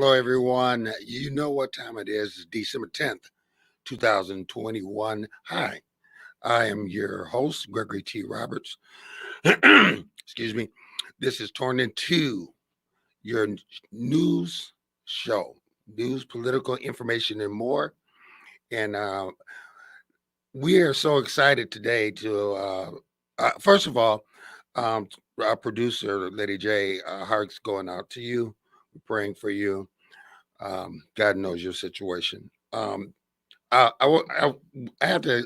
Hello, everyone. You know what time it is. It's December 10th, 2021. Hi, I am your host, Gregory T. Roberts. Excuse me. This is turned into your news show, news, political information, and more. And we are so excited today to, first of all, um, our producer, Lady J, heart's going out to you. We're praying for you. God knows your situation. I have to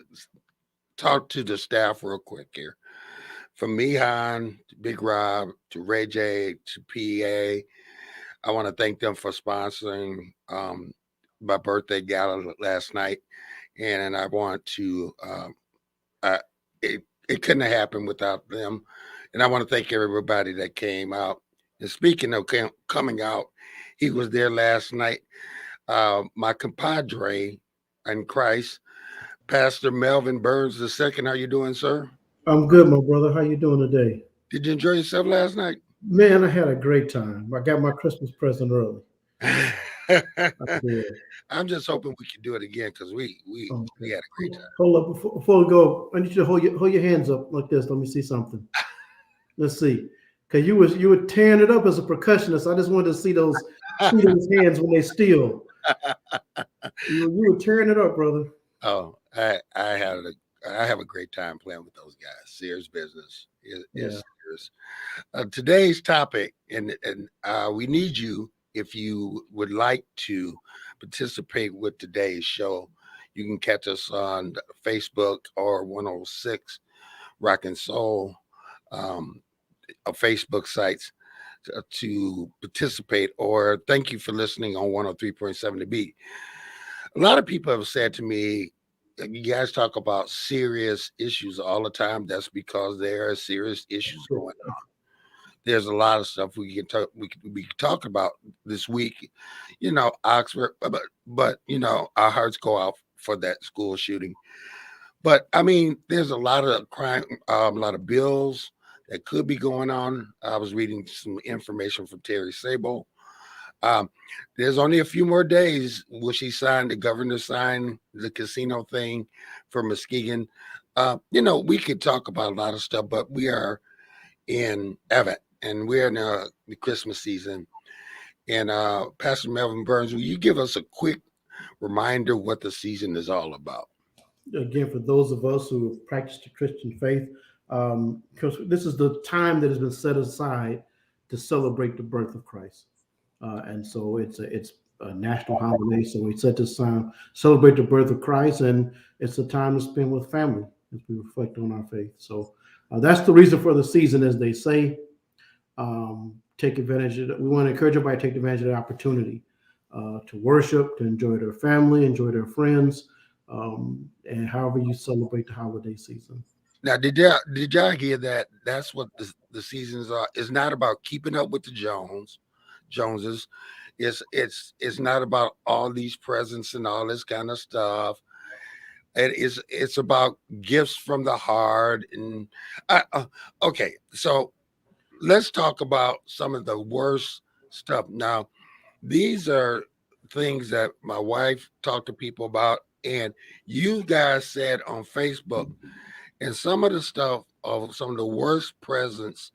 talk to the staff real quick here. From Mihan to Big Rob to Ray J to PA, I want to thank them for sponsoring my birthday gala last night, and I want to. Uh, it couldn't have happened without them, and I want to thank everybody that came out. And speaking of coming out, he was there last night. My compadre in Christ, Pastor Melvin Burns II. How you doing, sir? I'm good, my brother. How you doing today? Did you enjoy yourself last night? Man, I had a great time. I got my Christmas present early. I did. I'm just hoping we can do it again because we Okay. had a great time. Hold up before we go. I need you to hold your hands up like this. Let me see something. Let's see. Cause you were tearing it up as a percussionist. I just wanted to see those hands when they steal. You were tearing it up, brother. Oh, I have a great time playing with those guys. Serious business is Yeah. serious. Today's topic, and we need you if you would like to participate with today's show. You can catch us on Facebook or 106 Rock and Soul um, Facebook sites to participate. Or thank you for listening on 103.7 The Beat. A lot of people have said to me, you guys talk about serious issues all the time. That's because there are serious issues going on. There's a lot of stuff we can talk about this week. Oxford, but our hearts go out for that school shooting. But I mean, there's a lot of crime, a lot of bills that could be going on. I was reading some information from Terry Sable. Um, there's only a few more days will the governor signed the casino thing for Muskegon. We could talk about a lot of stuff, but we are in Evan and we're in the Christmas season. And Pastor Melvin Burns, will you give us a quick reminder what the season is all about? Again, for those of us who practice the Christian faith, because this is the time that has been set aside to celebrate the birth of Christ. And so it's a national holiday. So we set this time celebrate the birth of Christ, and it's a time to spend with family as we reflect on our faith. So that's the reason for the season, as they say. Take advantage of it. We want to encourage everybody to take advantage of the opportunity to worship, to enjoy their family, enjoy their friends, and however you celebrate the holiday season. Now, did y'all hear that? That's what the seasons are. It's not about keeping up with the Joneses. It's not about all these presents and all this kind of stuff. It's about gifts from the heart. And okay, so let's talk about some of the worst stuff. Now, these are things that my wife talked to people about, and you guys said on Facebook, and some of the stuff of some of the worst presents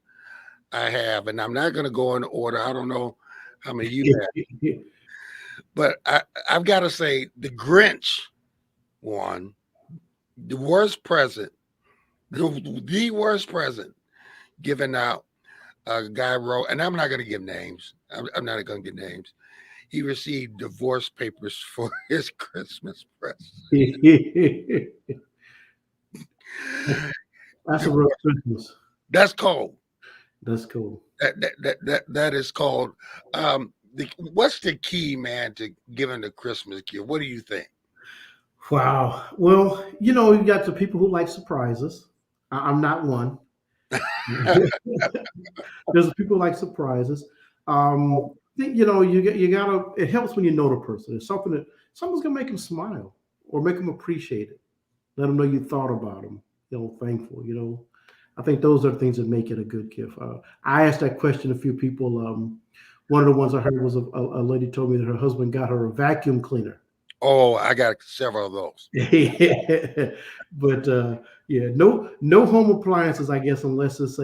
I have, and I'm not going to go in order. I don't know how many you have, but I've got to say the Grinch one, the worst present, the worst present given out. A guy wrote, and I'm not going to give names. I'm not going to give names. He received divorce papers for his Christmas present. That's a real Christmas. That's cold. That's cool. That is called. What's the key, man, to giving the Christmas gift? What do you think? Wow. Well, you got the people who like surprises. I'm not one. There's people who like surprises. I think you gotta. It helps when you know the person. It's something's gonna make them smile or make them appreciate it. Let them know you thought about them. Thankful. I think those are things that make it a good gift. I asked that question to a few people. One of the ones I heard was a lady told me that her husband got her a vacuum cleaner. Oh, I got several of those. But yeah, no home appliances, I guess, unless it's a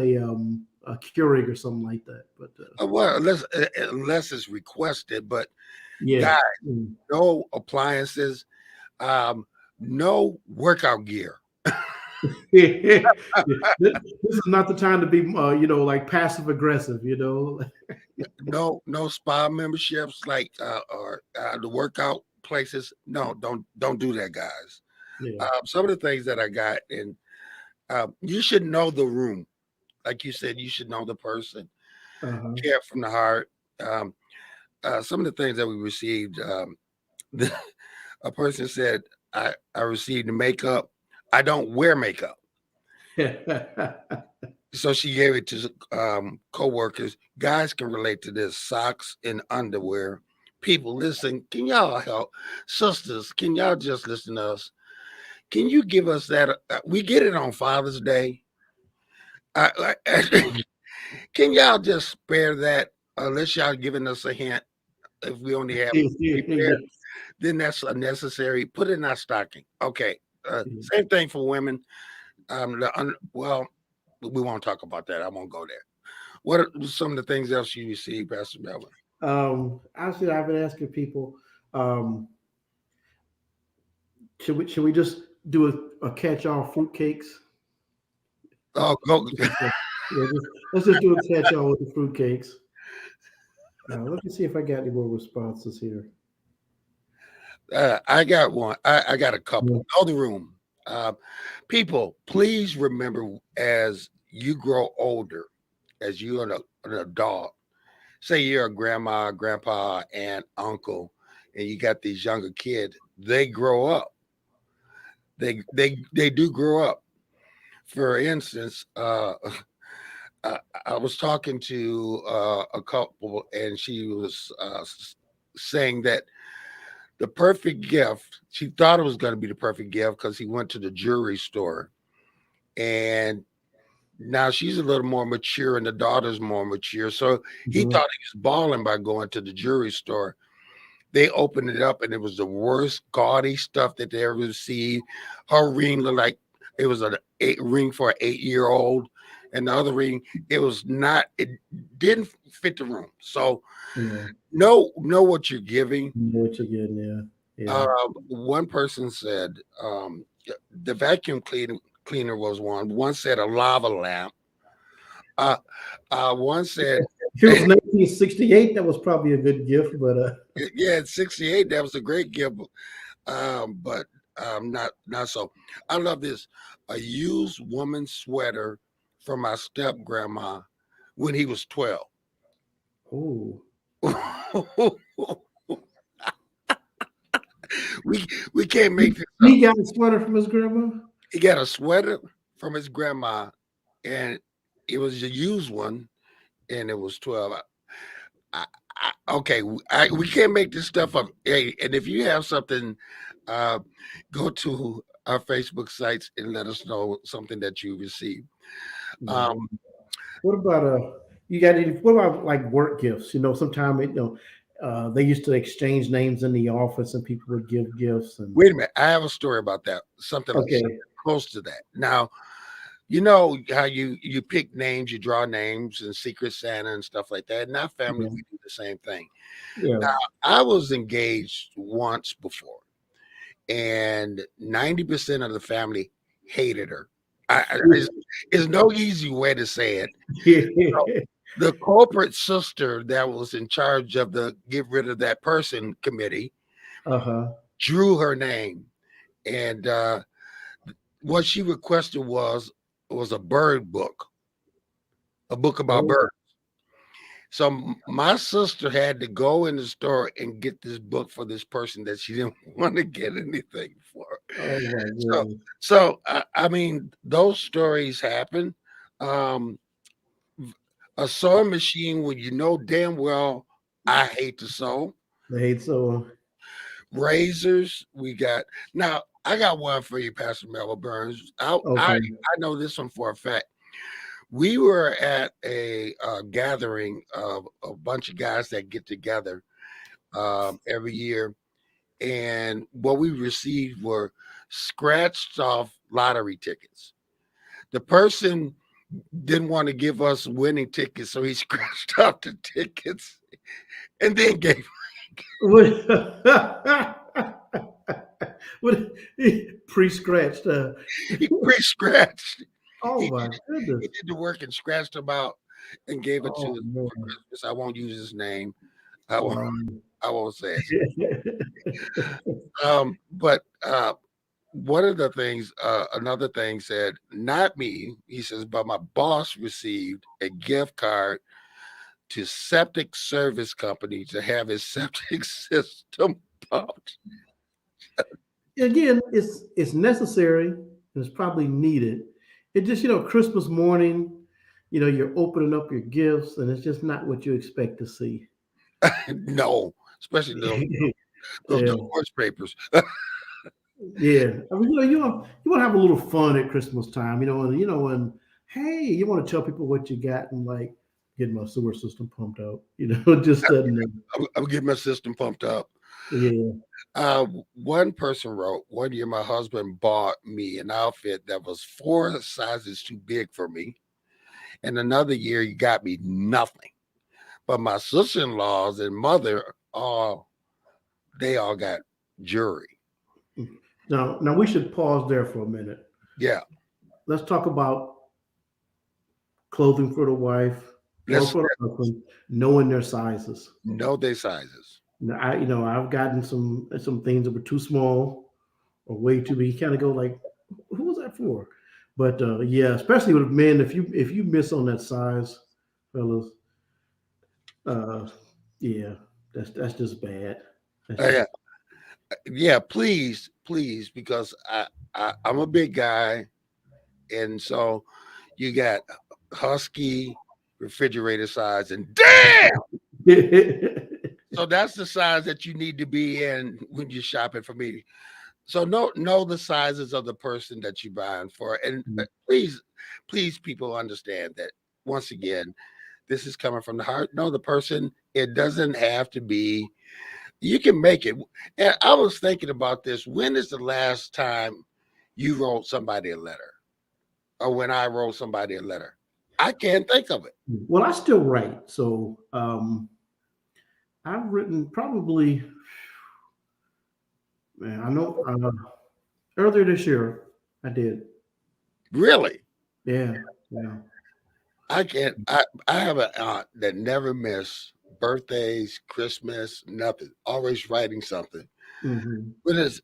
Keurig or something like that. But Well, unless it's requested, but yeah. guys, Mm. no appliances, um, no workout gear. This is not the time to be, like passive aggressive. No spa memberships like or the workout places. No, don't do that, guys. Yeah. Some of the things that I got, and you should know the room. Like you said, you should know the person. Uh-huh. Care from the heart. Um, some of the things that we received. A person said, I received the makeup. I don't wear makeup. So she gave it to co-workers. Guys can relate to this. Socks and underwear. People, listen, can y'all help? Sisters, can y'all just listen to us? Can you give us that? We get it on Father's Day. Can y'all just spare that? Unless y'all giving us a hint. If we only have 3 pairs, Yes. then that's unnecessary. Put it in our stocking. Okay. Same thing for women. Well, we won't talk about that. I won't go there. What are some of the things else you received, Pastor Melvin? Actually, I've been asking people, um, should we just do a catch all fruitcakes? Oh, go. Yeah, let's just do a catch all with the fruitcakes. Let me see if I got any more responses here. I got one. I got a Yeah. couple. Know the room. Uh, People, please remember as you grow older, as you're an adult, say you're a grandma, grandpa, aunt, uncle, and you got these younger kids, they grow up. They do grow up. For instance, I was talking to a couple, and she was saying that the perfect gift, she thought it was going to be the perfect gift because he went to the jewelry store. And now she's a little more mature, and the daughter's more mature. So he Mhm. thought he was balling by going to the jewelry store. They opened it up, and it was the worst gaudy stuff that they ever received. Her ring looked like it was ring for an 8-year-old, and the other ring, it was not. It didn't fit the room. So Yeah, know what you're giving. I know what you're getting. Yeah, yeah. One person said the vacuum cleaner was one. One said a lava lamp. Uh, One said, If it was 1968, that was probably a good gift, but yeah, at 68, that was a great gift. But not so. I love this. A used woman's sweater from my step grandma when he was 12. oh, we we can't he make this up. he got a sweater from his grandma. He got a sweater from his grandma, and it was a used one, and it was 12. Okay, we can't make this stuff up. Hey, and if you have something, uh, go to our Facebook sites and let us know something that you received. Yeah. Um, What about you got any? What about like work gifts? Sometimes they used to exchange names in the office, and people would give gifts. And Wait a minute, I have a story about that. Something okay, close to that. Now, you know how you pick names, you draw names, and Secret Santa and stuff like that. In our family, yeah, we do the same thing. yeah, Now, I was engaged once before, and 90% of the family hated her. It's no easy way to say it. So, the corporate sister that was in charge of the get rid of that person committee uh huh. drew her name, and what she requested was a bird book, a book about Oh, birds. So my sister had to go in the store and get this book for this person that she didn't want to get anything for. oh my So, goodness. I mean, those stories happen. Um, a sewing machine when you know damn well I hate to sew. The hate so. Razors, we got now. I got one for you, Pastor Melvin Burns. I Okay. know this one for a fact. We were at a gathering of a bunch of guys that get together every year, and what we received were scratched off lottery tickets. The person didn't want to give us winning tickets, so he scratched off the tickets and then gave What pre-scratched? he pre-scratched. Oh He my he goodness! did the work and scratched them out and gave it to Oh us man! for Christmas. I won't use his name. I won't. Wow. I won't say it. But one of the things, another thing said, not me. He says, but my boss received a gift card to septic service company to have his septic system pumped. Again, it's necessary and it's probably needed. It just, Christmas morning, you're opening up your gifts and it's just not what you expect to see. No, especially those Yeah, divorce papers. yeah. I mean, you want to have a little fun at Christmas time, and hey, you want to tell people what you got and like get my sewer system pumped out, just doesn't. I'm getting my system pumped up. Yeah. One person wrote, one year my husband bought me an outfit that was 4 sizes too big for me. And another year he got me nothing. But my sister-in-laws and mother, they all got jewelry. Now we should pause there for a minute. Yeah. Let's talk about clothing for the wife or Let's for the husband, knowing their sizes. know their sizes. Now, I've gotten some things that were too small or way too big. You kind of go like, who was that for? But yeah, especially with men, if you miss on that size, fellas, uh, yeah, that's just bad. That's Yeah. just Yeah, please, because I'm a big guy, and so you got husky refrigerator size, and damn. So that's the size that you need to be in when you're shopping for me. So know the sizes of the person that you're buying for, and please, people understand that once again, this is coming from the heart. Know the person. It doesn't have to be. You can make it. And I was thinking about this. When is the last time you wrote somebody a letter, or when I wrote somebody a letter? I can't think of it. well, I still write, so I've written probably, man, I know earlier this year I did. Really, Yeah, yeah. I can't. I have an aunt that never miss birthdays, Christmas, nothing. Always writing something. Hmm. When is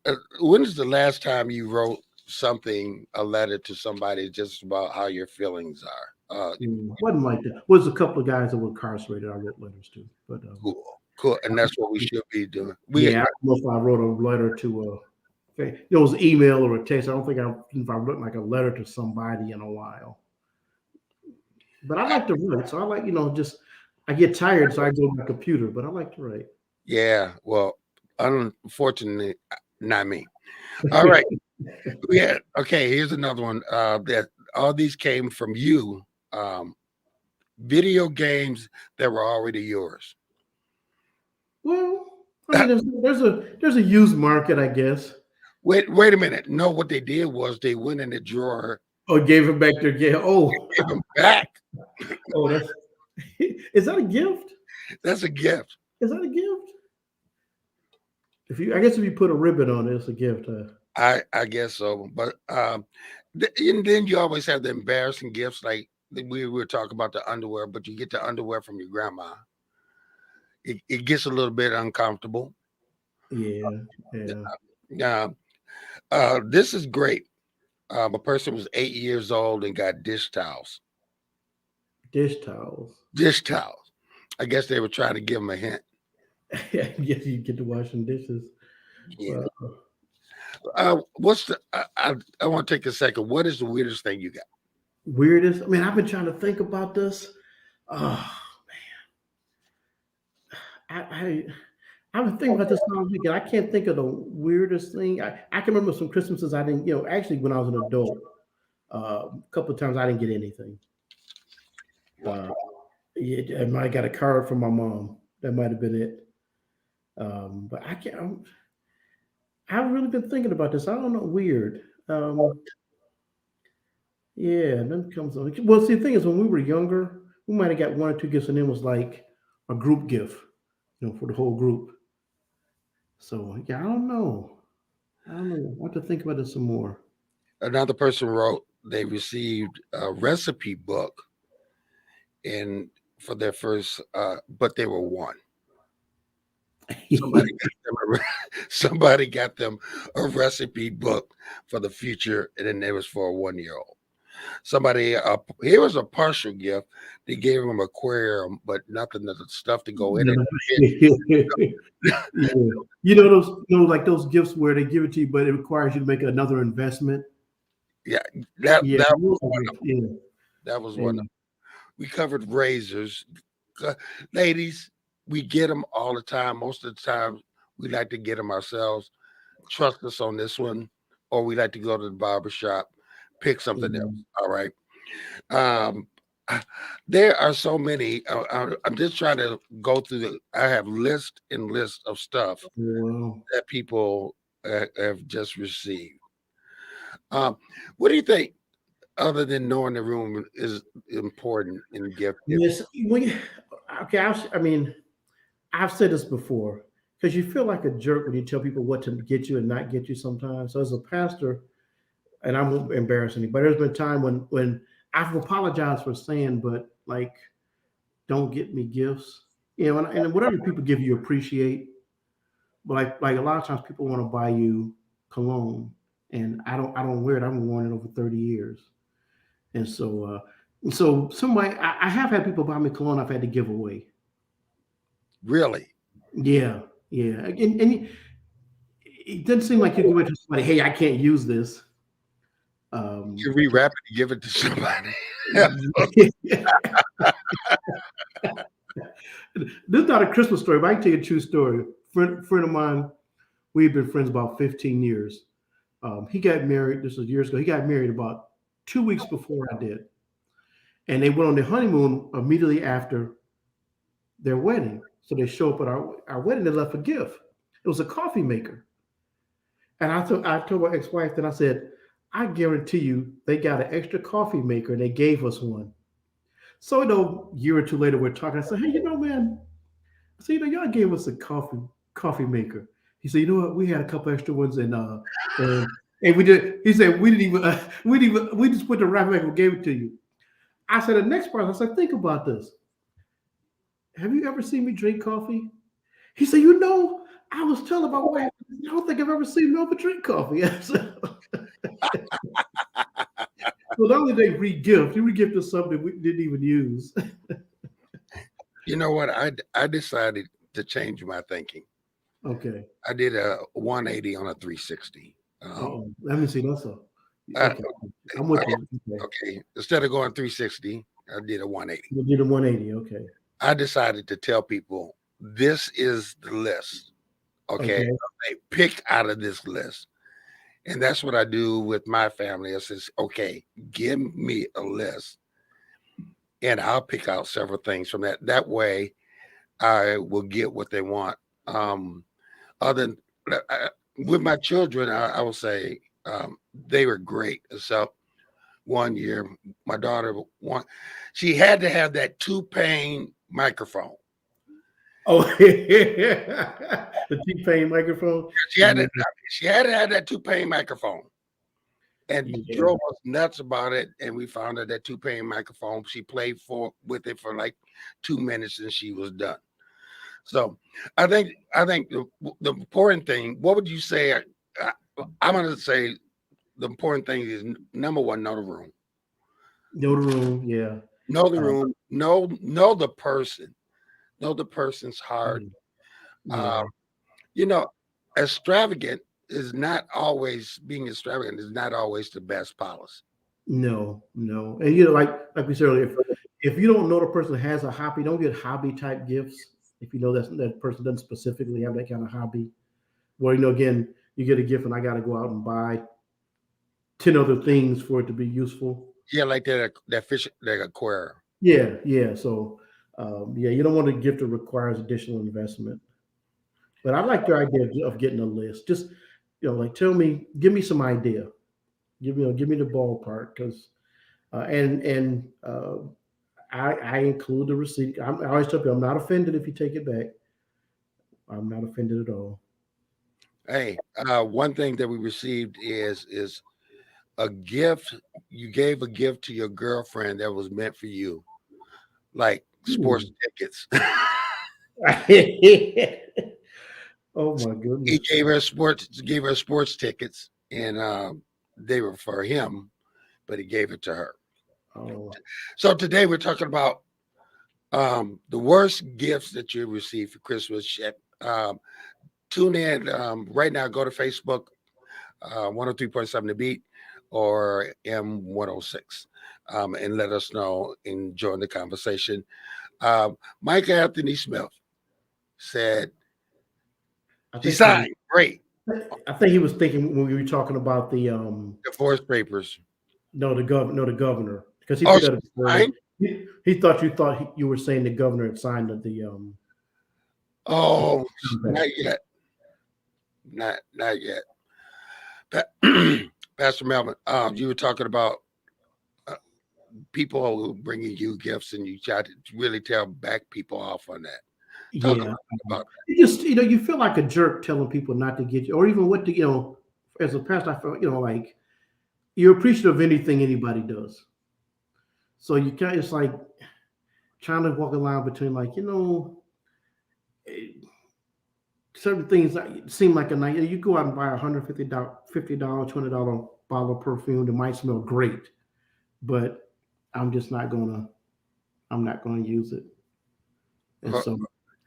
the last time you wrote something, a letter to somebody, just about how your feelings are? Wasn't like that. Was a couple of guys that were incarcerated. I wrote letters to, but Cool, and that's what we should be doing. We yeah, I don't know if I wrote a letter to it was email or a text. I don't think if I wrote like a letter to somebody in a while. But I like to write, so I like just I get tired, so I go to my computer. But I like to write. Yeah, well, unfortunately, not me. All right. Yeah. Okay. Here's another one. That all these came from you. Um, Video games that were already yours. Well, I mean, there's a used market, I guess. Wait a minute. No, what they did was they went in the drawer, Oh, gave him back their gift. gave them back. Oh, that's is that a gift? That's a gift. Is that a gift? I guess if you put a ribbon on it, it's a gift. I guess so. But and then you always have the embarrassing gifts, like we were talking about the underwear, but you get the underwear from your grandma. It gets a little bit uncomfortable. Yeah, yeah. Uh, this is great. A person was 8 years old and got dish towels. Dish towels. Dish towels. I guess they were trying to give him a hint. Yeah, yes, you get to washing dishes. Yeah. Well, What's the? I want to take a second. What is the weirdest thing you got? weirdest. I mean, I've been trying to think about this. Oh, I I've been thinking about this all weekend. I can't think of the weirdest thing. I can remember some Christmases I didn't. Actually, when I was an adult, a couple of times I didn't get anything. Uh, yeah, I might have got a card from my mom. That might have been it. But I can't. I've really been thinking about this. I don't know. Weird. Yeah, then comes on. Well, see, the thing is, when we were younger, we might have got one or two gifts, and it was like a group gift, for the whole group. So yeah, I don't know. I don't know. I have to think about it some more. Another person wrote they received a recipe book and for their first, but they were one. Somebody got them somebody got them a recipe book for the future, and then it was for a 1 year old. Somebody, here was a partial gift. They gave him an aquarium, but nothing of the stuff to go in it. Yeah. Like those gifts where they give it to you, but it requires you to make another investment. Yeah, that Yeah, that those are yeah, that was one. and We covered razors. Ladies, we get them all the time. Most of the time, we like to get them ourselves. Trust us on this one, or we like to go to the barber shop, pick something else. mhm. All right. Um, there are so many. I'm just trying to go through I have list and list of stuff Well, that people have just received. Um, what do you think, other than knowing the room, is important in gift giving? yes, okay. I mean, I've said this before because you feel like a jerk when you tell people what to get you and not get you sometimes. So as a pastor, and I won't embarrass anybody, there's been a time when I've apologized for saying, but like, don't get me gifts. And whatever people give you, appreciate. But like a lot of times people want to buy you cologne, and I don't wear it. I haven't worn it over 30 years. And so somebody I have had people buy me cologne I've had to give away. Really? Yeah, yeah. And it doesn't seem like you give it to somebody, hey, I can't use this. You Because rewrap it and give it to somebody. this is not a Christmas story, but I can tell you a true story. Friend of mine, we've been friends about 15 years. He got married, this was years ago. He got married about 2 weeks before I did. And they went on their honeymoon immediately after their wedding. So they show up at our wedding, they left a gift. It was a coffee maker. And I told my ex-wife that I said, I guarantee you they got an extra coffee maker and they gave us one. So a year or two later we're talking. I said, hey, man, I said, y'all gave us a coffee maker. He said, you know what, we had a couple extra ones and and we did. He said we just put the wrap maker and gave it to you. I said the next part, I said, think about this. Have you ever seen me drink coffee? He said, I was telling my wife, I don't think I've ever seen Melvin drink coffee. So not only they he regifted something we didn't even use. You know what? I decided to change my thinking. Okay. I did a 180 on a 360. Oh, let me see. That's a I, okay. I'm with I- you. Okay. okay, instead of going 360, I did a 180. You did a 180. Okay. I decided to tell people this is the list. Okay, Okay. they pick out of this list, and that's what I do with my family. I says, okay, give me a list, and I'll pick out several things from that. That way, I will get what they want. Other with my children, I will say they were great. So 1 year, my daughter she had to have that two-pane microphone. Oh, the T-Pain microphone. She had Yeah. to, she had to have that two-pane microphone, and Yeah. drove us nuts about it. And we found out that two-pane microphone. She played with it for like 2 minutes, and she was done. So I think the important thing. What would you say? I'm going to say the important thing is number one, know the room. Know the room. Yeah. Know the Uh, room. Know the person. Know the person's heart. yeah. Uh, Yeah. you know, extravagant is not always being extravagant is not always the best policy. No. No. And like we said earlier, if you don't know the person has a hobby, don't get hobby type gifts. If you know that person doesn't specifically have that kind of hobby, well, again, you get a gift and I got to go out and buy 10 other things for it to be useful. Yeah, like that fish, like aquarium. Yeah. So, yeah, you don't want a gift that requires additional investment. But I like your idea of getting a list. Just like give me some idea. Give me the ballpark because and I include the receipt. I always tell people I'm not offended if you take it back. I'm not offended at all. Hey, one thing that we received is a gift. You gave a gift to your girlfriend that was meant for you, like sports Hmm. tickets. Oh my He goodness. gave her sports tickets, and they were for him, but he gave it to her. Oh So today we're talking about the worst gifts that you received for Christmas. Um, Tune in right now. Go to Facebook, 103.7 The Beat or M106, and let us know and join the conversation. Mike Anthony Smith said, I she think he signed, great, I think he was thinking when we were talking about the divorce papers. no, the governor, because he Oh, put she that before that. signed? He thought you were saying the governor had signed the Oh, not compact. yet. Not yet. Pastor Melvin, you were talking about uh, people who bringing you gifts and you try to really tell back people off on that. Talk a Yeah. little bit about You just you feel like a jerk telling people not to get you, or even what to as a pastor, I feel like you're appreciative of anything anybody does. So you can't. It's like trying to walk a line between eh, certain things that seem like a night. You go out and buy $150, $20 bottle of perfume that might smell great, but I'm just not gonna. I'm not gonna use it. And that. so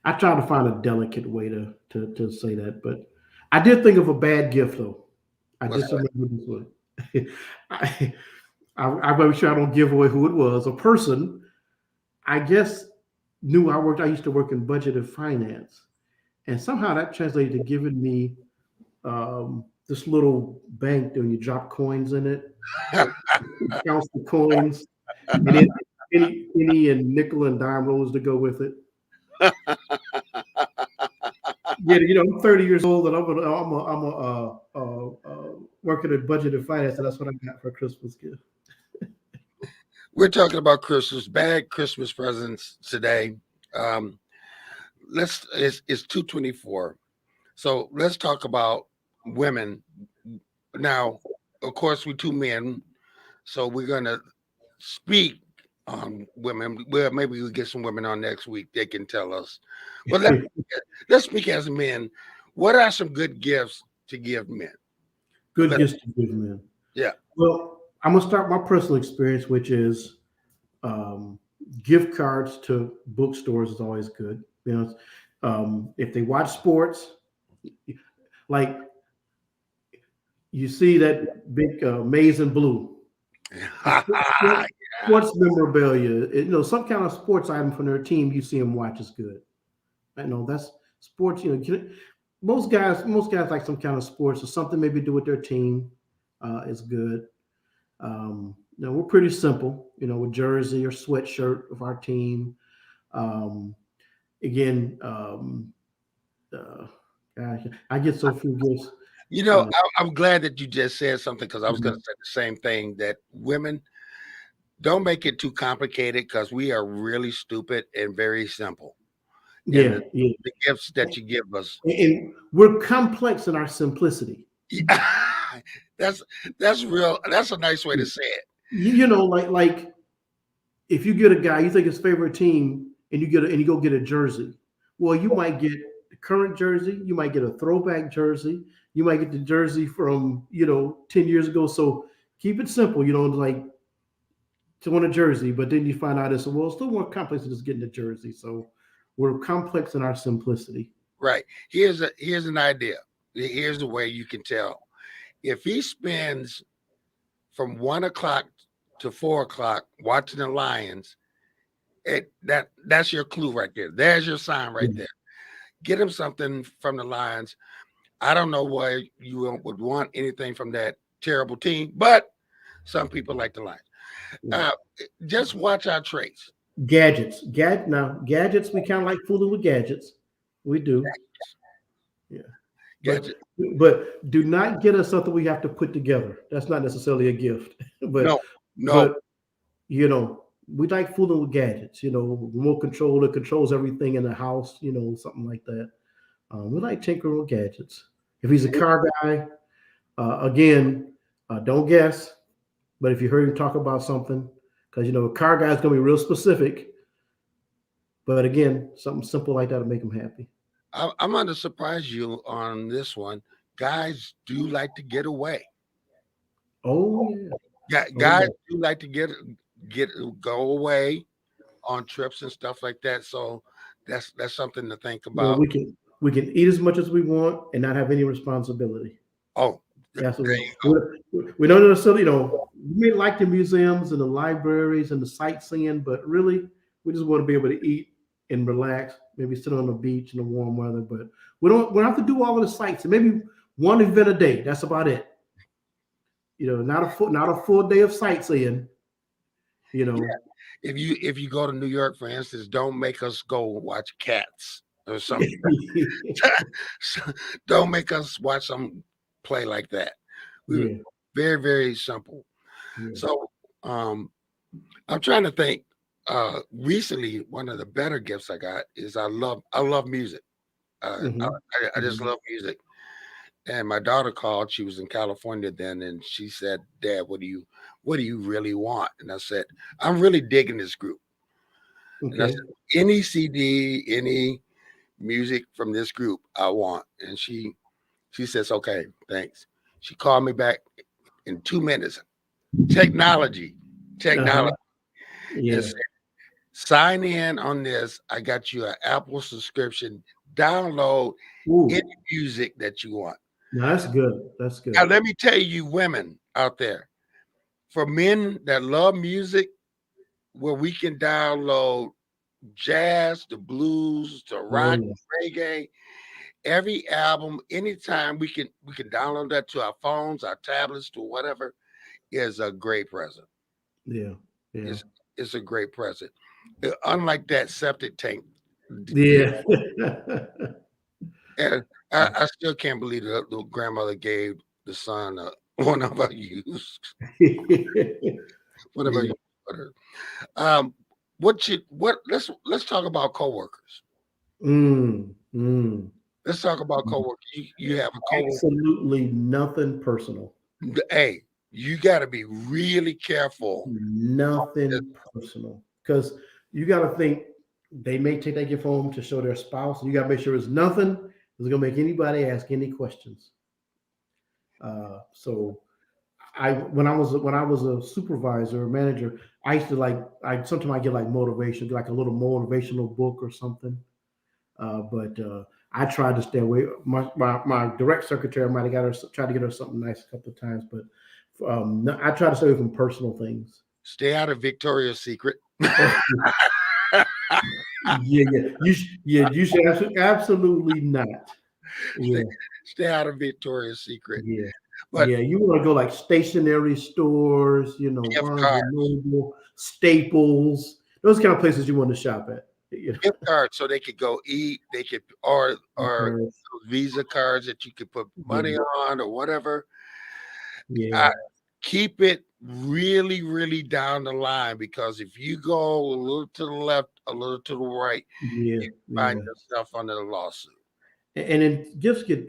I try to find a delicate way to say that. But I did think of a bad gift though. I What's just remember this one. I, I make sure I don't give away who it was. A person, I guess, knew I used to work in budget and finance. And somehow that translated to giving me this little bank that when you drop coins in it, that? it counts the coins, and then any and nickel and dime rolls to go with it. Yeah, I'm 30 years old and working at budget and finance, and that's what I got for a Christmas gift. We're talking about Christmas, bad Christmas presents today. Um, it's 224. So let's talk about women. Now, of course, we two men, so we're gonna speak on women. Well, maybe we'll get some women on next week. They can tell us. But let's speak as men. What are some good gifts to give men? Good Let, gifts to give men. yeah. Well, I'm gonna start my personal experience, which is um, gift cards to bookstores is always good. If they watch sports, like you see that big maize and blue, Yeah. sports memorabilia, some kind of sports item from their team you see them watch is good. I know that's sports. Most guys like some kind of sports or something maybe do with their team is good. We're pretty simple, with jersey or sweatshirt of our team. Um, again, uh, gosh, I get so few gifts. Uh, I'm glad that you just said something because I was going to mhm. say the same thing that women don't make it too complicated because we are really stupid and very simple in Yeah, yeah. the gifts that you give us. And we're complex in our simplicity. Yeah, that's that's real. That's a nice way to say it. Like if you get a guy, you think his favorite team, and you go get a jersey. Well, you might get the current jersey, you might get a throwback jersey, you might get the jersey from 10 years ago. So keep it simple. You don't like to want a jersey, but then you find out it's still more complex than just getting a jersey. So we're complex in our simplicity. Right. Here's an idea. Here's the way you can tell. If he spends from 1 o'clock to 4 o'clock watching the Lions, that's your clue right there. There's your sign right Yeah, there. Get him something from the Lions. I don't know why you would want anything from that terrible team, but some people like the Lions. yeah. Uh, just watch our traits. Gadgets. Gadgets, we kind of like fooling with gadgets. We do. Yeah. But Gadget. but do not get us something we have to put together. That's not necessarily a gift. but No, no. but we like fooling with gadgets, remote control that controls everything in the house, something like that. We like tinkering with gadgets. If he's a car guy, again, don't guess. But if you heard him talk about something, because a car guy's gonna be real specific. But again, something simple like that will make him happy. I'm going to surprise you on this one. Guys do like to get away. Oh yeah, oh Guys yeah. do like to get go away on trips and stuff like that. So that's something to think Well, about. we can eat as much as we want and not have any responsibility. Oh, That's what there you go. we don't necessarily, we may like the museums and the libraries and the sightseeing, but really, we just want to be able to eat and relax, maybe sit on the beach in the warm weather. But we don't have to do all of the sights. Maybe one event a day. That's about it. Not a full day of sightseeing. You Yeah. know, If you go to New York, for instance, don't make us go watch Cats or something. Don't make us watch some play like that. We were yeah, very, very simple. yeah. So I'm trying to think. Recently, one of the better gifts I got is I love music. Hmm. I just love music. And my daughter called. She was in California then, and she said, "Dad, what do you really want?" And I said, "I'm really digging this group." And I Okay. said, "Any CD, any music from this group, I want." And she says, "Okay, thanks." She called me back in 2 minutes. Technology, Uh huh. technology, and Yeah. said, "Sign in on this. I got you an Apple subscription. Download any Ooh. music that you want." No, that's good. That's Now, good. let me tell you, women out there, for men that love music, where we can download jazz, the blues, the Oh rock, yeah. reggae, every album, anytime we can download that to our phones, our tablets, to whatever, is a great present. Yeah. Yeah. It's it's a great present. Unlike that septic tank deal. Yeah. And I still can't believe the grandmother gave the son one of her used one of her Yeah. used butter. Um, what let's talk about coworkers. Mm. Let's talk about coworkers. You have a coworker. Absolutely nothing personal. Hey, you got to be really careful. Nothing personal. Because you got to think they may take that gift home to show their spouse. You got to make sure it's nothing that's going to make anybody ask any questions. So when I was a supervisor or manager, I used to I sometimes I get like motivation, like a little motivational book or something. But I tried to stay away. My direct secretary might have tried to get her something nice a couple of times, but no, I try to stay away from personal things. Stay out of Victoria's Secret. Yeah, yeah, you should absolutely not. stay, Yeah, stay out of Victoria's Secret. yeah, But yeah. You want to go like stationery stores, gift Barnes card, and Noble, Staples, those kind of places you want to shop at. gift card, so they could go eat. They could or Because, Visa cards that you could put money yeah, on or whatever. yeah, I keep it really, really down the line, because if you go a little to the left, a little to the right, yeah, you find yeah. yourself under the lawsuit. And then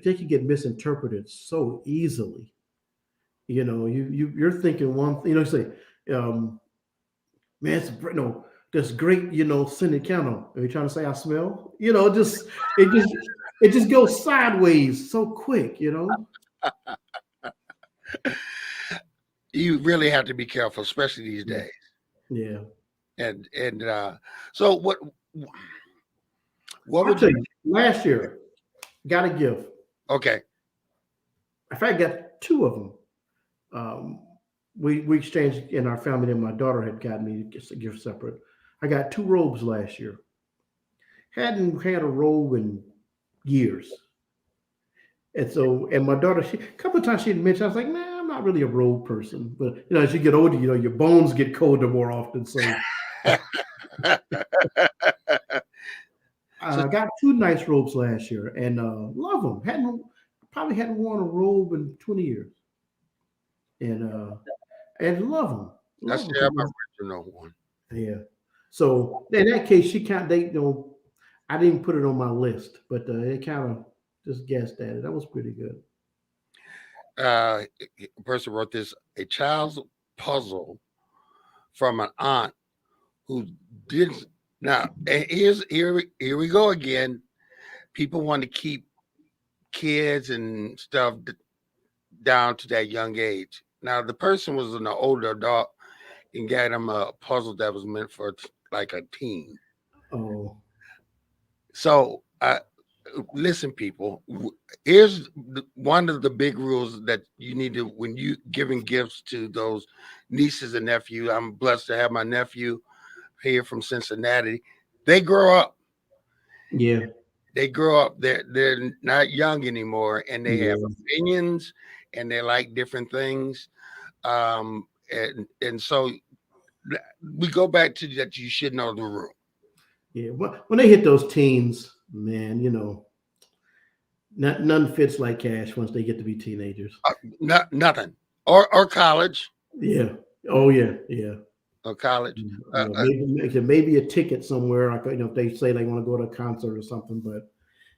they can get misinterpreted so easily. You're thinking one thing, you say, um, man, that's great, scented candle. Are you trying to say I smell? It just it just goes sideways so quick. You really have to be careful, especially these Yeah, days. yeah. And so what I'll would tell you? you, last year, got a gift. Okay, In fact, I got two of them. Um, we exchanged in our family, and my daughter had gotten me a gift separate. I got two robes last year. Hadn't had a robe in years. And my daughter, a couple of times she'd mentioned, I was like, nah, I'm not really a robe person. But as you get older, your bones get colder more often. So So I got two nice robes last year and love them. Hadn't Probably hadn't worn a robe in 20 years, and love them, I love them. share my original one. Yeah. So in that case, she can't. They, I didn't put it on my list, but they kind of just guessed at it. That was pretty good. A person wrote this: a child's puzzle from an aunt who didn't. Now, here we go again. People want to keep kids and stuff down to that young age. Now, the person was an older adult and got him a puzzle that was meant for like a teen. Oh, So, listen, people. Here's one of the big rules that you need to when you giving gifts to those nieces and nephews. I'm blessed to have my nephew here from Cincinnati. They grow up. yeah, They grow up. They're not young anymore, and they have yeah, opinions, and they like different things. And so we go back to that. You should know the rule. yeah. When they hit those teens, man, none fits like cash once they get to be teenagers. Not nothing or college Yeah. Oh yeah, yeah. or college. Maybe a ticket somewhere. Like if they say they want to go to a concert or something, but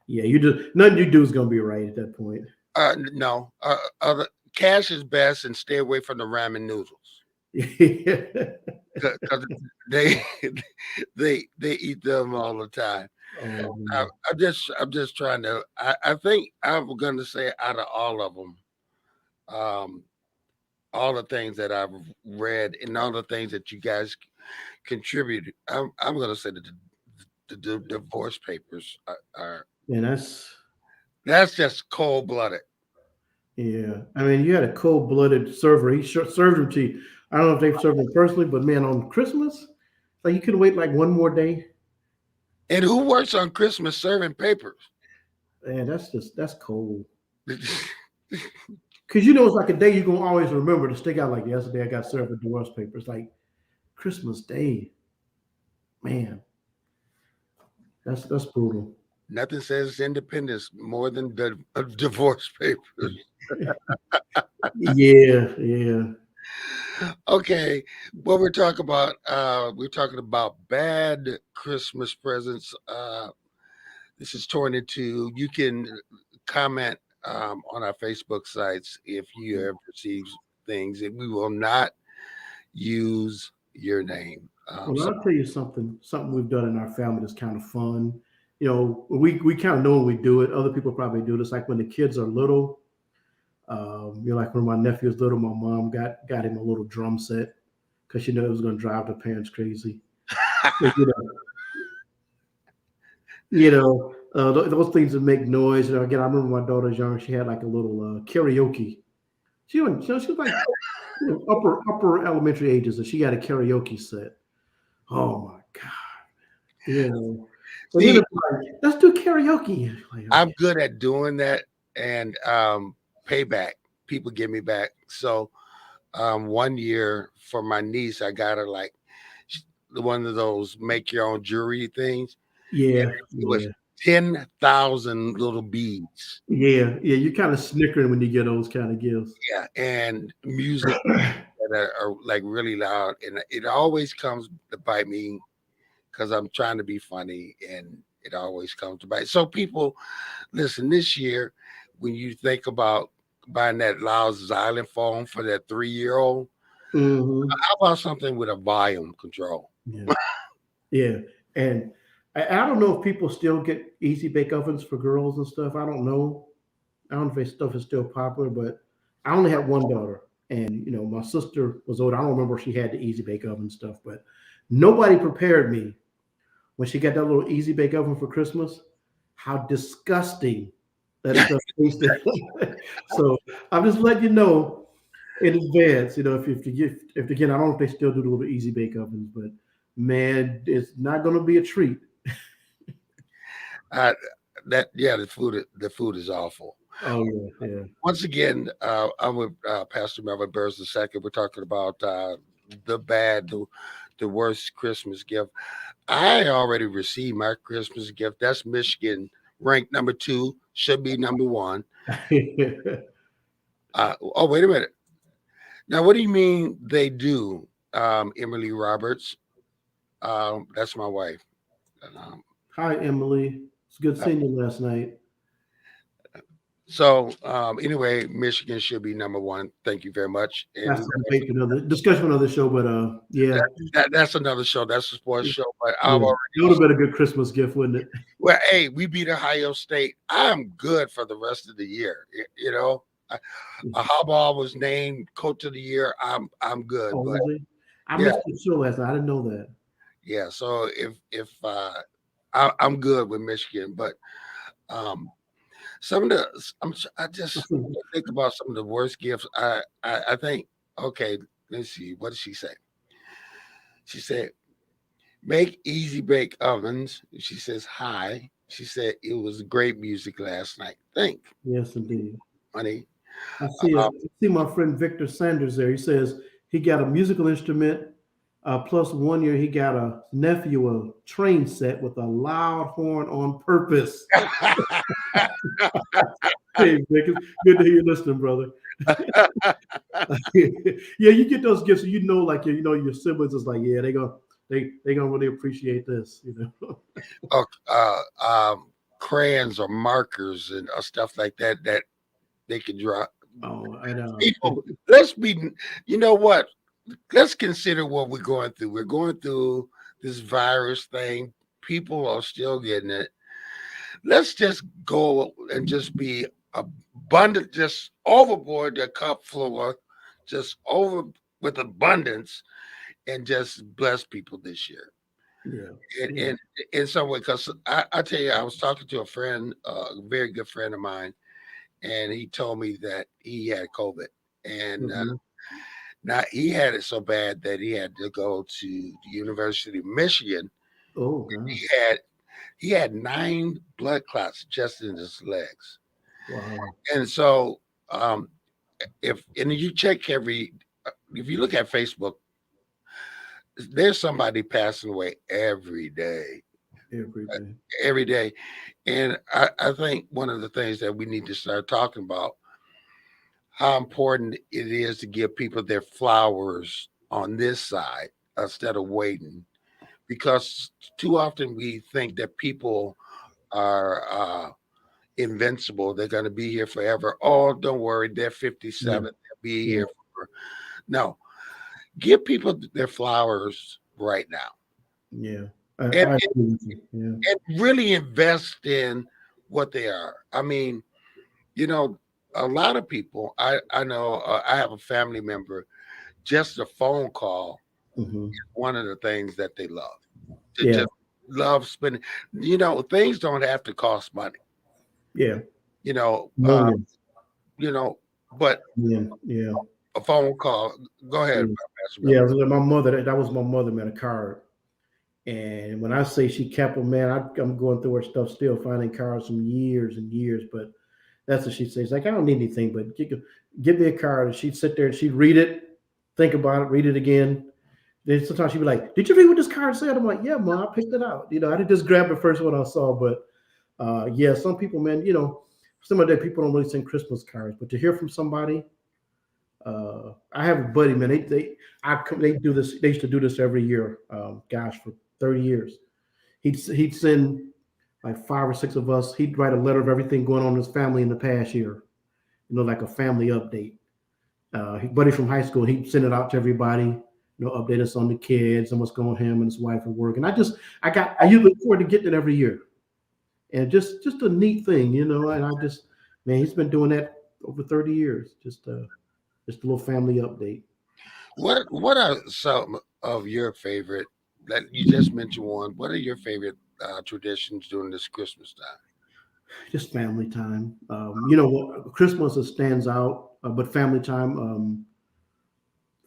yeah, you just nothing you do is gonna be right at that point. No, other cash is best, and stay away from the ramen noodles because they they eat them all the time. Oh, I'm just trying to. I think I'm going to say out of all of them, um, all the things that I've read and all the things that you guys contributed, I'm going to say that the divorce papers are and that's just cold blooded. yeah. I mean, you had a cold blooded server. He served him to you. I don't know if they've served him personally, but man, on Christmas, like you could wait like one more day. And who works on Christmas serving papers? Man, that's cold. Because it's like a day you're gonna always remember to stick out. Like yesterday, I got served with divorce papers. Like Christmas Day, man, that's brutal. Nothing says independence more than the divorce papers. Yeah, yeah. Okay, what we're talking about bad Christmas presents. This is torn into. You can comment on our Facebook sites if you have received things, and we will not use your name. Well, I'll tell you something. Something we've done in our family that's kind of fun. We kind of know when we do it. Other people probably do this. Like when the kids are little. Like when my nephew was little, my mom got him a little drum set because she knew it was going to drive the parents crazy. But, those things that make noise. Again, I remember my daughter was young. She had like a little karaoke. She was like upper elementary ages, and she got a karaoke set. Oh my god! So then See, it's like, let's do karaoke. Like, I'm okay. good at doing that, and payback. People give me back. So one year for my niece, I got her like one of those make your own jewelry things. Yeah, It was yeah, 10,000 little beads. yeah, yeah. You're kind of snickering when you get those kind of gifts. Yeah, and music that are like really loud, and it always comes to bite me because I'm trying to be funny, and it always comes to bite. So people, listen, this year when you think about buying that loud xylophone for that 3-year-old, Hmm. how about something with a volume control? Yeah, yeah. And I don't know if people still get easy bake ovens for girls and stuff. I don't know. I don't know if that stuff is still popular, but I only had one daughter, and my sister was old. I don't remember if she had the easy bake oven stuff, but nobody prepared me when she got that little easy bake oven for Christmas. How disgusting that stuff tasted. So I'm just letting you know in advance. If again, I don't know if they still do the little easy bake ovens, but man, it's not going to be a treat. Uh, the food is awful. Oh yeah, yeah. Once again, I'm with Pastor Melvin Burns II. We're talking about the the worst Christmas gift. I already received my Christmas gift. That's Michigan, ranked number 2, should be number 1. Oh, wait a minute. Now, what do you mean they do, Emily Roberts? That's my wife. Um, Hi, Emily. It's good uh, seeing you last night. so, anyway, Michigan should be number 1. Thank you very much. And That's a debate for another discussion for another show, but yeah, that's another show. That's a sports show. But I've yeah. It would already have been a good Christmas gift, wouldn't it? well, hey, we beat Ohio State. I'm good for the rest of the year. You know, Harbaugh was named coach of the year. I'm good. Oh, But was he? I yeah, missed the show last night. I didn't know that. yeah. So if I'm good with Michigan, but um, some of the I just think about some of the worst gifts. I think okay. Let's see. What did she say? She said, "Make easy bake ovens." She says, "Hi." She said, "It was great music last night." Think, Yes, indeed. honey. I Um, see my friend Victor Sanders there. He says he got a musical instrument. Plus, 1 year he got a nephew a train set with a loud horn on purpose. Hey, Vic, it's good to hear you listening, brother. Yeah, you get those gifts, and you know, like your siblings is like, yeah, they gonna really appreciate this, uh, uh, um, crayons or markers and stuff like that that they can draw. Oh, I know. People, let's be. You know what? Let's consider what we're going through. We're going through this virus thing. People are still getting it. Let's just go and just be abundant, just overboard the cup floor, just over with abundance, and just bless people this year. Yeah, And yeah. in some way, because I tell you, I was talking to a friend, a very good friend of mine, and he told me that he had COVID, and Hmm. now he had it so bad that he had to go to the University of Michigan. Oh God. He had he had 9 blood clots just in his legs, Wow. and so if and you check if you look at Facebook, there's somebody passing away Every day. every day. And I think one of the things that we need to start talking about how important it is to give people their flowers on this side instead of waiting, because too often we think that people are invincible. They're going to be here forever. Oh, don't worry, they're Yeah, 57. They'll be yeah, here for no. Give people their flowers right now, yeah. and, I agree with you. Yeah. and really invest in what they are. I mean, you know, a lot of people. I know. I have a family member. Just a phone call, Hmm. one of the things that they love. They Yeah. just love spending. You know, things don't have to cost money. Yeah. You know, Millions. you know, but Yeah. Yeah. a phone call. Go ahead, Yeah. Pastor Yeah. Melvin. So my mother. That was my mother. Man, a card. And when I say she kept them, man, I'm going through her stuff still, finding cards from years and years. But that's what she says. Like, I don't need anything, but give me a card. And she'd sit there and she'd read it, think about it, read it again. Then sometimes she'd be like, "Did you read what this card said?" I'm like, "Yeah, mom, I picked it out." I didn't just grab the first one I saw, but yeah, some people, man, some of the people don't really send Christmas cards, but to hear from somebody, I have a buddy, man. They do this. They used to do this every year. Gosh, for 30 years, he'd send like 5 or 6 of us. He'd write a letter of everything going on in his family in the past year. Like a family update. Buddy from high school, he'd send it out to everybody. Update us on the kids and what's going on with him and his wife at work. And I usually look forward to getting it every year. And just a neat thing. And man, he's been doing that over 30 years. Just a little family update. What are some of your favorite that you just mentioned one? What are your favorite traditions during this Christmas time? Just family time. Christmas stands out, but family time.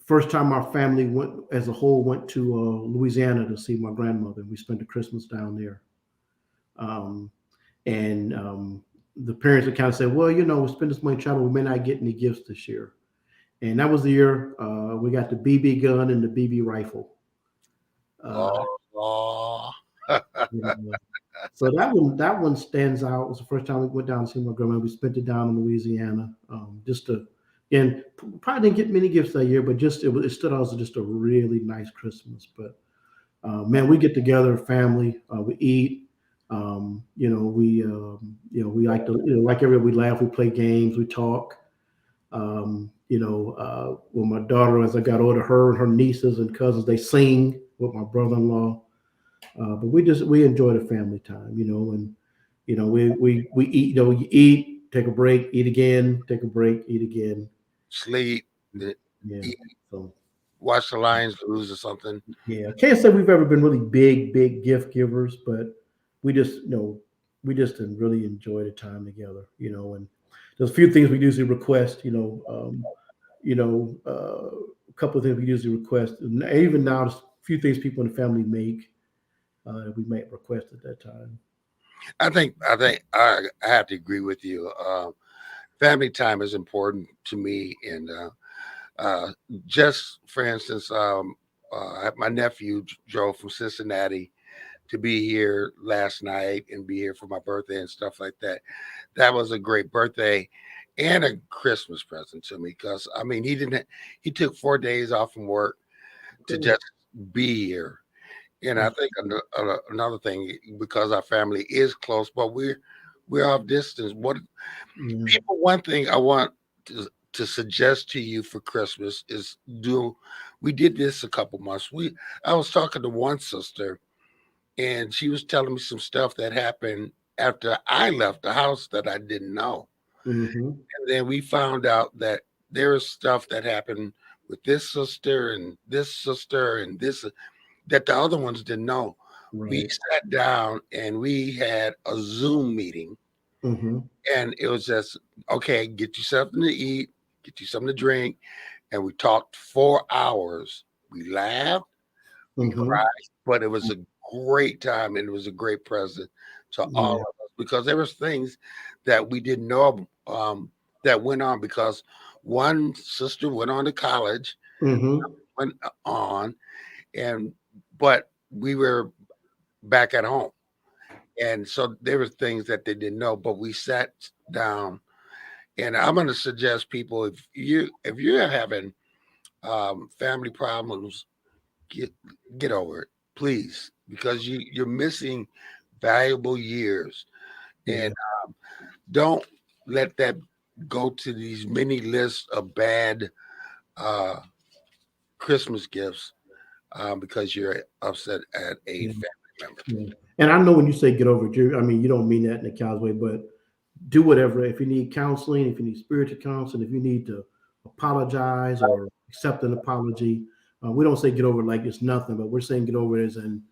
First time our family went as a whole went to Louisiana to see my grandmother. We spent the Christmas down there. Um, and the parents would kind of say, "Well, we spend this money travel. We may not get any gifts this year." And that was the year we got the BB gun and the BB rifle. Uh, Oh, and, so that one stands out. It was the first time we went down to see my grandma. We spent it down in Louisiana, just to, and probably didn't get many gifts that year, but just it stood out as just a really nice Christmas. But man, we get together, family, we eat. We like to, like everybody, we laugh, we play games, we talk. With my daughter, as I got older, her and her nieces and cousins, they sing with my brother-in-law. But we enjoy the family time, and we eat. You eat, take a break, eat again, take a break, eat again. sleep, Yeah. eat, So watch the Lions lose or something. yeah, I can't say we've ever been really big gift givers, but we just we just really enjoy the time together, and there's a few things we usually request, a couple of things we usually request, and even now, there's a few things people in the family make that we might request at that time. I think I have to agree with you. Family time is important to me, and uh, just for instance, my nephew drove from Cincinnati to be here last night and be here for my birthday and stuff like that. That was a great birthday and a Christmas present to me because I mean he took 4 days off from work to Cool. just be here. And I think another thing, because our family is close, but we're off distance. What Yeah. people? One thing I want to suggest to you for Christmas is do. We did this a couple months. I was talking to one sister, and she was telling me some stuff that happened after I left the house that I didn't know. Mm-hmm. And then we found out that there is stuff that happened with this sister and this that the other ones didn't know. We Right. sat down and we had a Zoom meeting, Mm-hmm. and it was just okay. Get you something to eat, get you something to drink, and we talked 4 hours. We laughed, we Mm-hmm. cried, but it was a great time and it was a great present to all Yeah. of us because there was things that we didn't know that went on because one sister went on to college, Mm-hmm. went on, and but we were back at home. And so there were things that they didn't know, but we sat down. And I'm going to suggest people if you're having family problems, get get over it, please, because you're missing valuable years, and Yeah. don't let that go to these many lists of bad uh, Christmas gifts because you're upset at a Yeah. family member. Yeah. And I know when you say get over it, I mean you don't mean that in a cow's way, but do whatever. If you need counseling, if you need spiritual counseling, if you need to apologize or accept an apology, we don't say get over it like it's nothing, but we're saying get over it as in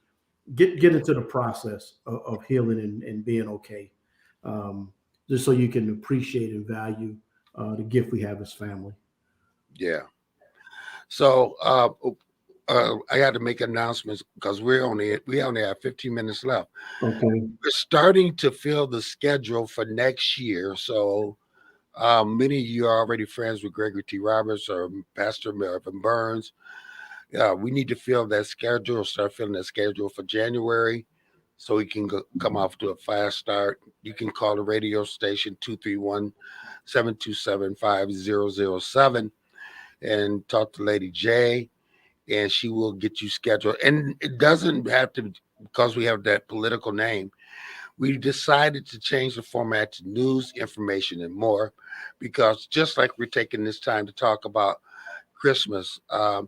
get into the process of healing and being okay, um, just so you can appreciate and value the gift we have as family. Yeah. So I had to make announcements because we only have 15 minutes left. Okay. We're starting to fill the schedule for next year. So many of you are already friends with Gregory T. Roberts or Pastor Melvin Burns. We need to fill that schedule, start filling that schedule for January so we can come off to a fast start. You can call the radio station 231-727-5007 and talk to Lady J, and she will get you scheduled. And it doesn't have to, because we have that political name. We decided to change the format to news, information, and more, because just like we're taking this time to talk about Christmas, uh,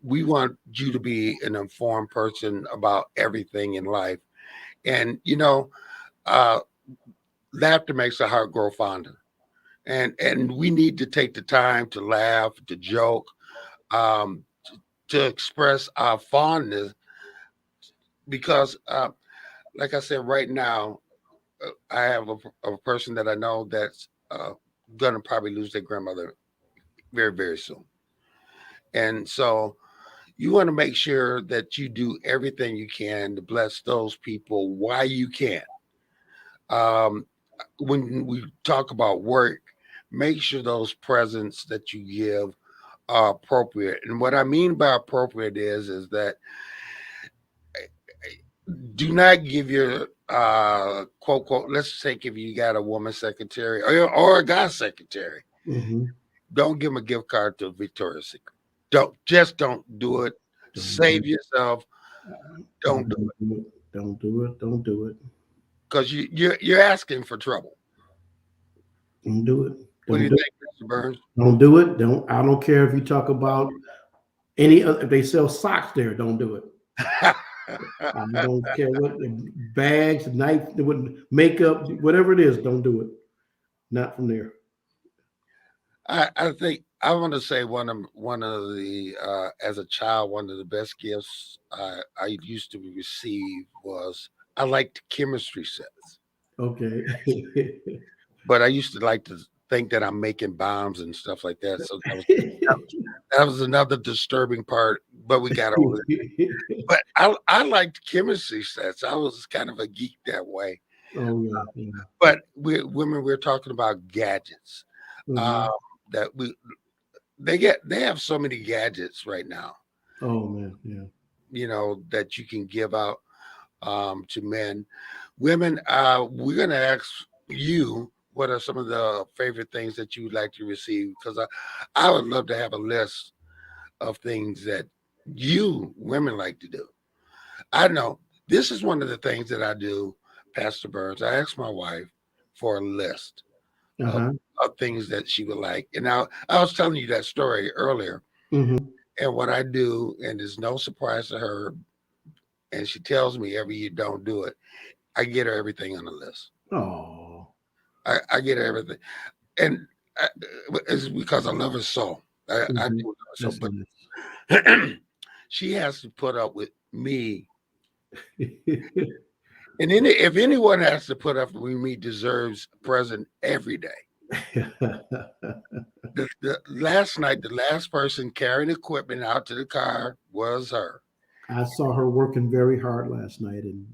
we want you to be an informed person about everything in life. And uh, laughter makes the heart grow fonder. And we need to take the time to laugh, to joke, um, to express our fondness because, like I said, right now I have a person that I know that's gonna probably lose their grandmother very very soon, and so you want to make sure that you do everything you can to bless those people while you can. Um, when we talk about work, make sure those presents that you give are appropriate. And what I mean by appropriate is that Do not give your quote quote. Let's say if you got a woman secretary or a guy secretary, Mm-hmm. don't give them a gift card to Victoria's Secret. Don't do it. Don't do Save yourself. Don't do don't it do it. Don't do it. Don't do it. because you're asking for trouble. Don't do it. What do Don't you do think, it. Mr. Burns? Don't do it. Don't. I don't care if you talk about any. If they sell socks there, don't do it. I don't care what bags, knife, what makeup, whatever it is. Don't do it. Not from there. I think I want to say one of the as a child, one of the best gifts I used to receive was I liked chemistry sets, Okay. but I used to like to think that I'm making bombs and stuff like that. So that was another disturbing part, but we got over it. But I liked chemistry sets. I was kind of a geek that way. Oh yeah, yeah. But we're talking about gadgets. Um, Hmm. that they have so many gadgets right now, Oh man, yeah. that you can give out to men. Women, we're gonna ask you what are some of the favorite things that you would like to receive because I would love to have a list of things that you women like to do. I know this is one of the things that I do, Pastor Burns. I ask my wife for a list of, Uh-huh. of things that she would like. And now I was telling you that story earlier. Hmm. And what I do, and it's no surprise to her, and she tells me every year, don't do it. I get her everything on the list. Oh. I get her everything. And I, it's because I love her so. I do Hmm. love her so. That's But nice. she has to put up with me. And if anyone has to put up with me, deserves a present every day. The last night, the last person carrying equipment out to the car was her. I saw her working very hard last night, and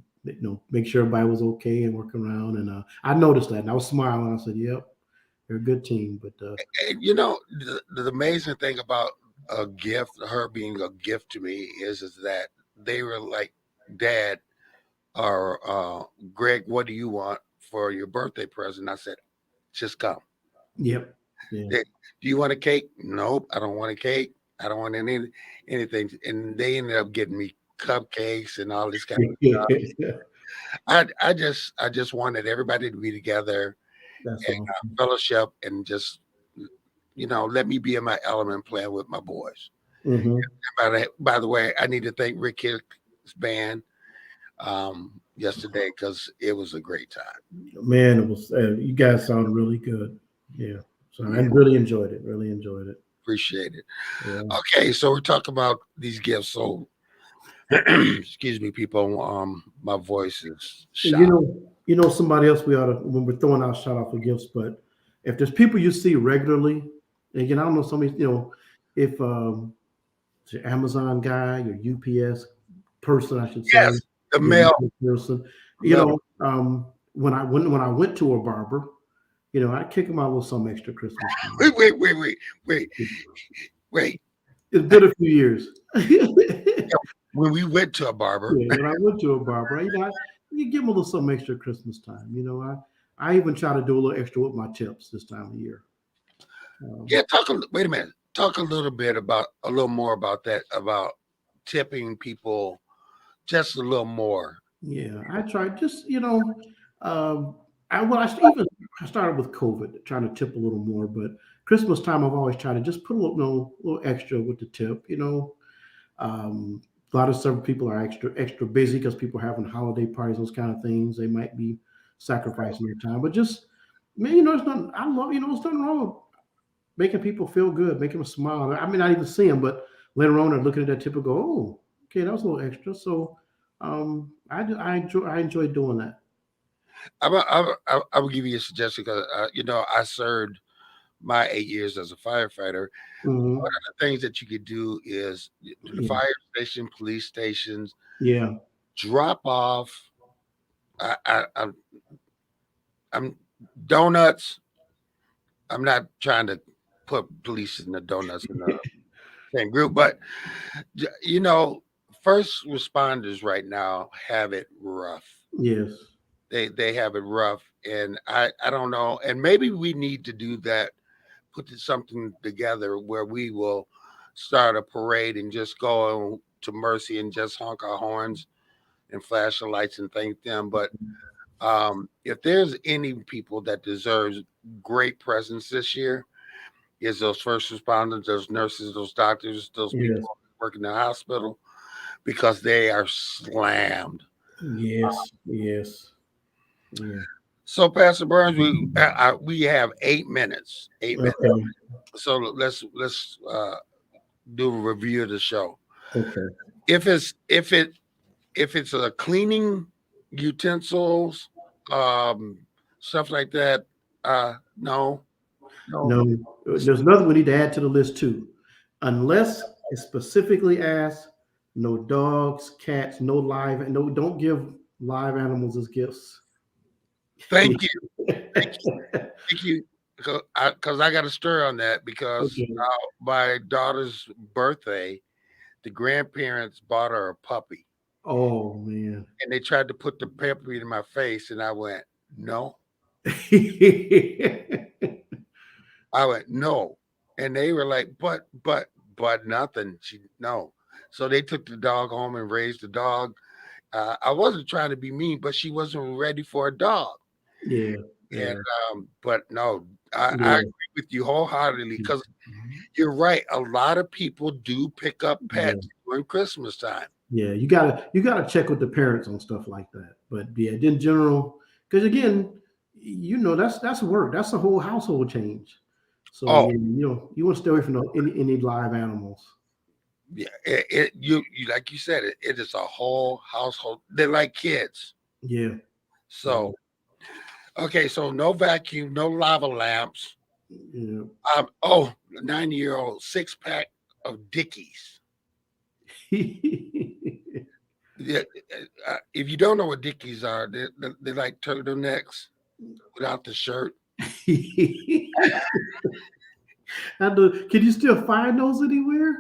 make sure everybody was okay and working around. And I noticed that, and I was smiling. I said, "Yep, they're a good team." But And the amazing thing about a gift, her being a gift to me, is that they were like, Dad or Greg, what do you want for your birthday present? I said, just come. yep, yeah. Do you want a cake? Nope, I don't want a cake. I don't want anything. And they ended up getting me cupcakes and all this kind of stuff. I just wanted everybody to be together That's and awesome. fellowship and just let me be in my element playing with my boys. Hmm. By the way, I need to thank Rick Hick's band yesterday because it was a great time. Man, it was. You guys sound really good. Yeah. So I Yeah, really enjoyed it. Really enjoyed it. appreciate it. Yeah. Okay, so we're talking about these gifts. So excuse me, people. My voice is You shot. know, somebody else we ought to when we're throwing out shout out for gifts, but if there's people you see regularly, and again, I don't know somebody, if it's your Amazon guy, your UPS person, I should say, Yes, the your mail. UPS person, Love when I went to a barber, I kick them out with some extra Christmas time. it. Wait. It's been a few years. When we went to a barber, Yeah, when I went to a barber, you give them a little something extra Christmas time. I even try to do a little extra with my tips this time of year. Um, yeah. Wait a minute. Talk a little more about that, about tipping people just a little more. yeah, I tried just um, even I started with COVID, trying to tip a little more, but Christmas time I've always tried to just put a little, little extra with the tip. A lot of some people are extra busy because people are having holiday parties, those kind of things. They might be sacrificing their time, but just man, it's nothing. I love it's nothing wrong with making people feel good, making them smile. I mean, not even see them, but later on they're looking at that tip and go, "Oh, okay, that was a little extra." So, I enjoy doing that. I will give you a suggestion because I served my 8 years as a firefighter. One Hmm. of the things that you could do is to the Yeah, fire station, police stations, yeah, drop off. I'm donuts. I'm not trying to put police and the donuts in the same group, but you know, first responders right now have it rough. Yes. They have it rough, and I don't know. And maybe we need to do that, put something together where we will start a parade and just go to Mercy and just honk our horns and flash the lights and thank them. But if there's any people that deserves great presence this year, is those first responders, those nurses, those doctors, those Yes. people working in the hospital, because they are slammed. Yes. Yes. Yeah. So, Pastor Burns, we have 8 minutes. 8 minutes. Okay. So let's do a review of the show. Okay. If it's a cleaning utensils, um, stuff like that, no, no. No, there's another we need to add to the list too. Unless it's specifically asked, no dogs, cats, no live, no, don't give live animals as gifts. Thank you, thank you, because I got a story on that because Okay. my daughter's birthday, the grandparents bought her a puppy, Oh man. and they tried to put the puppy in my face, and I went no. I went, no. And they were like, but nothing. She, no. So they took the dog home and raised the dog. I wasn't trying to be mean, but she wasn't ready for a dog. Yeah. And, Yeah. but no, I Yeah. agree with you wholeheartedly because you're right. A lot of people do pick up Yeah. pets during Christmas time. Yeah. You gotta check with the parents on stuff like that. But yeah, in general, because again, that's work. That's a whole household change. So Oh, yeah, you want to stay away from any live animals. yeah. You like you said, it is a whole household. They're like kids. Yeah. Yeah. So, okay. So no vacuum, no lava lamps. Yeah. 9-year-old 6 pack of Dickies. Yeah, if you don't know what Dickies are, they're like turtlenecks without the shirt. Can you still find those anywhere?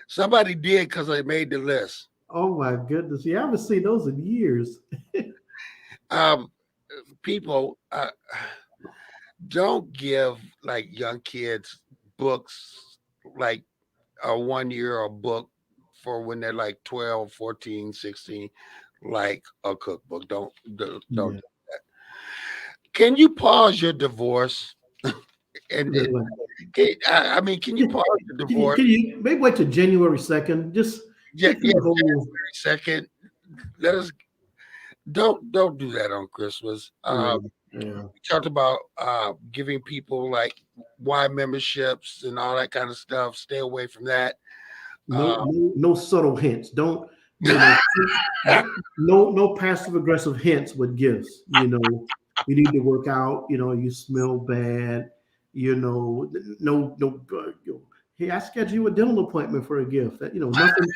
Somebody did because they made the list. Oh my goodness. Yeah, I haven't seen those in years. Um, people don't give like young kids books like a 1 year book for when they're like 12, 14, 16, like a cookbook. Don't. Yeah. Can you pause your divorce? And Yeah. I mean, can you Can pause the you, divorce? can you maybe wait till January 2nd? Just Yeah, get through yeah, the whole. January 2nd. Let us don't do that on Christmas. Yeah. Yeah. We talked about giving people like Y memberships and all that kind of stuff. Stay away from that. Uh, No subtle hints. Don't you know? No passive aggressive hints with gifts. You need to work out. You smell bad. Hey, I scheduled you a dental appointment for a gift. Nothing.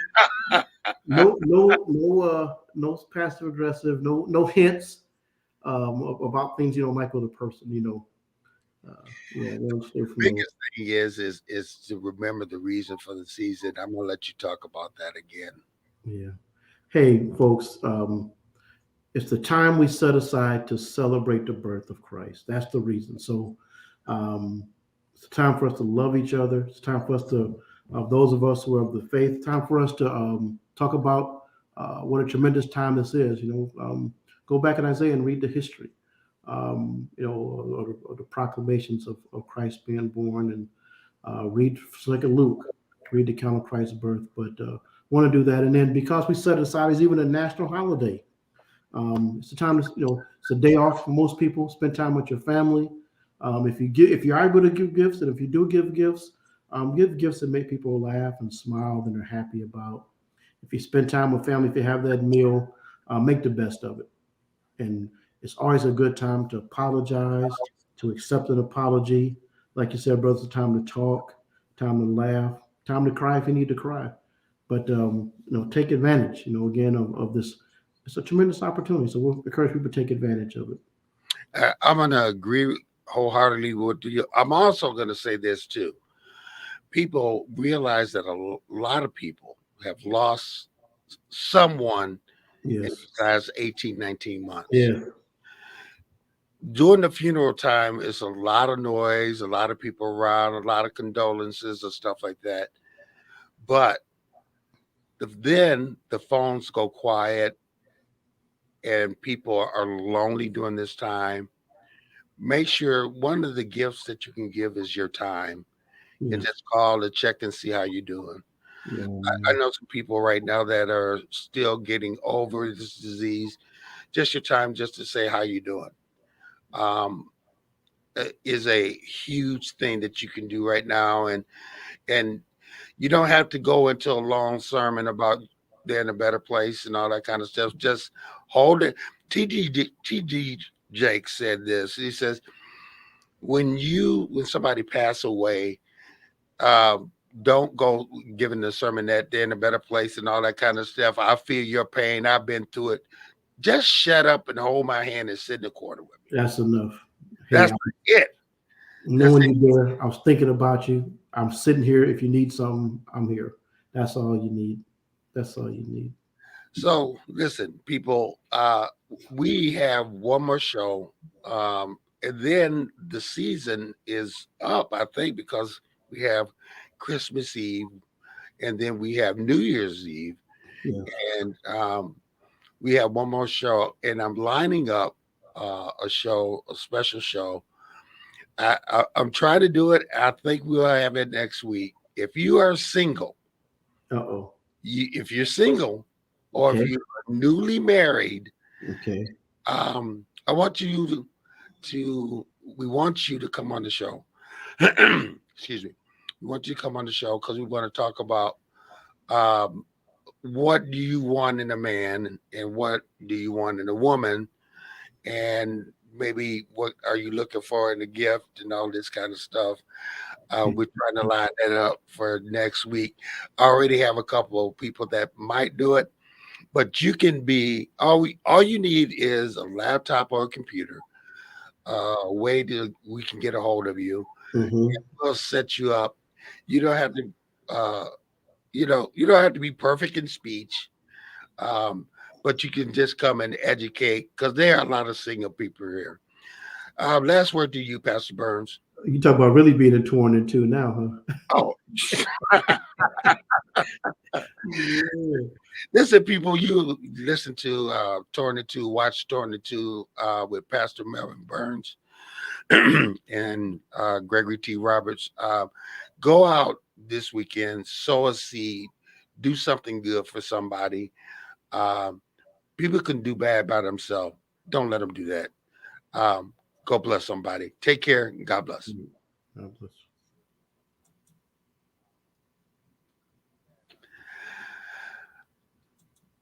No passive aggressive. No hints about things you don't like with a person. Yeah, don't stay from those. Biggest thing is to remember the reason for the season. I'm gonna let you talk about that again. Yeah. Hey, folks. It's the time we set aside to celebrate the birth of Christ. That's the reason. So it's time for us to love each other. It's time for us to, those of us who are of the faith, time for us to talk about what a tremendous time this is. Go back in Isaiah and read the history, or the proclamations of Christ being born, and read Second Luke, read the account of Christ's birth. But want to do that, and then because we set it aside as even a national holiday. It's a time to, it's a day off for most people. Spend time with your family. If you are able to give gifts, and if you do give gifts that make people laugh and smile, then they're happy about. If you spend time with family, if you have that meal, make the best of it. And it's always a good time to apologize, to accept an apology. Like you said, brother, it's a time to talk, time to laugh, time to cry if you need to cry. But take advantage. Again of this. It's a tremendous opportunity. So we'll encourage people to take advantage of it. I'm gonna agree wholeheartedly with you. I'm also gonna say this too. People realize that a lot of people have lost someone in Yes. the last 18, 19 months. Yeah. During the funeral time, it's a lot of noise, a lot of people around, a lot of condolences and stuff like that. But then the phones go quiet and people are lonely during this time. Make sure one of the gifts that you can give is your time and Yes. just call to check and see how you're doing. I Yeah. know some people right now that are still getting over this disease. Just your time just to say how you doing. Um, is a huge thing that you can do right now, and you don't have to go into a long sermon about they're in a better place and all that kind of stuff. Just hold it. TD Jake said this. He says when somebody pass away, um, don't go giving the sermon that they're in a better place and all that kind of stuff. I feel your pain. I've been through it. Just shut up and hold my hand and sit in the corner with me. That's enough. Hey, That's it. That's knowing you there, I was thinking about you. I'm sitting here. If you need something, I'm here. That's all you need. That's all you need. So listen, people, we have one more show. And then the season is up, I think, because we have Christmas Eve and then we have New Year's Eve. Yes. And we have one more show. And I'm lining up a special show. I'm trying to do it. I think we'll have it next week. If you are single, Uh-oh. if you're single or if Okay. you're newly married, Okay. I want you we want you to come on the show. Excuse me. We want you to come on the show because we want to talk about um, what do you want in a man and what do you want in a woman, and maybe what are you looking for in a gift and all this kind of stuff. We're trying to line that up for next week. I already have a couple of people that might do it, but you can be all you need is a laptop or a computer, a way to we can get a hold of you. Mm-hmm. We'll set you up. You don't have to, uh, you don't have to be perfect in speech, um, but you can just come and educate because there are a lot of single people here. Last word to you, Pastor Burns. You talk about really being torn in two now, huh? Oh, Yeah. listen, people, you listen to Torn Into, watch Torn Into with Pastor Melvin Burns and Gregory T. Roberts. Go out this weekend, sow a seed, do something good for somebody. Um, People can do bad by themselves. Don't let them do that. Um, go bless somebody. Take care. God bless. God bless.